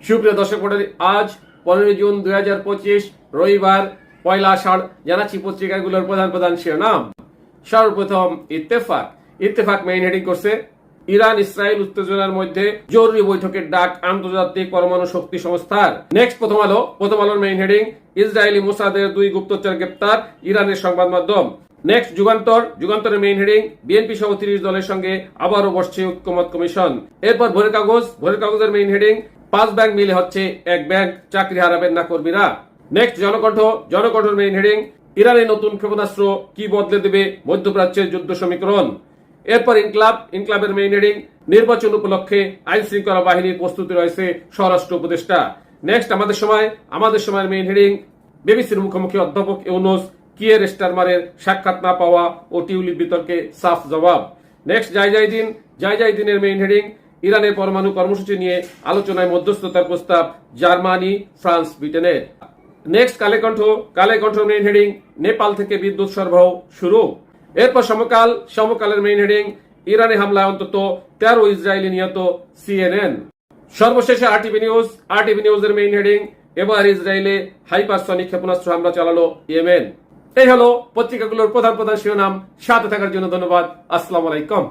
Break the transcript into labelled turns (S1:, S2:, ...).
S1: সুপ্রিয় দর্শক মণ্ডলী, আজ 15 জুন 2025 রবিবার, পয়লা আষাঢ়। জানাচ্ছি পত্রিকাগুলোর প্রধান প্রধান শিরোনাম। সর্বপ্রথম ইত্তেফাক মেইন হেডিং করছে ইরান ইসরায়েল উত্তেজনার মধ্যে জরুরি বৈঠকের ডাক আন্তর্জাতিক পরমাণু শক্তি সংস্থার। নেক্সট প্রথম আলোর মেইন হেডিং ইসরায়েলি মোসাদের 2 গুপ্তচর গ্রেপ্তার, ইরানের সংবাদ মাধ্যম। নেক্সট যুগান্তরের মেইন হেডিং বিএনপি সহ 30 দলের সঙ্গে আবারও বসছে ঐক্যমত কমিশন। এরপর ভোরের কাগজের মেইন হেডিং 5 ব্যাংক মিলে হচ্ছে 1 ব্যাংক, চাকরি হারাবেন না কর্মীরা। নেক্সট জনকণ্ঠের মেইন হেডিং ইরানের নতুন ক্ষেপণাস্ত্র কি বদলে দেবে মধ্যপ্রাচ্যের যুদ্ধ সমীকরণ। এরপর ইনক্লাবের মেইন হেডিং নির্বাচন উপলক্ষে আইন শৃঙ্খলা বাহিনীর প্রস্তুতি রয়েছে স্বরাষ্ট্র উপদেষ্টা। নেক্সট আমাদের সময়ের মেইন হেডিং বিবিসির মুখোমুখি অধ্যাপক ইউনুস, কিয়ের স্টারমারের সাক্ষাৎ না পাওয়া ও টিউলিপ বিতর্কে সাফ জবাব। নেক্সট জায়জাইদিনের মেইন হেডিং ইরানের পরমাণু কর্মসূচি নিয়ে আলোচনায় মধ্যস্থতার প্রস্তাব জার্মানি, ফ্রান্স, ব্রিটেনের। Next Kaler Kantho main heading Nepal থেকে বিদ্যুৎ সরবরাহ শুরু। এরপর সমকালের মেইন হেডিং ইরানে হামলায় অন্তত 13 ইসরায়েলি নিহত, CNN। সর্বশেষে আরটিভি নিউজের মেইন হেডিং এবার ইসরায়েলে হাইপারসনিক ক্ষেপণাস্ত্র হামলা চালালো ইয়েমেন। এই হলো পত্রিকাগুলোর প্রধান শিরোনাম। সাথে থাকার জন্য ধন্যবাদ। আসসালামু আলাইকুম।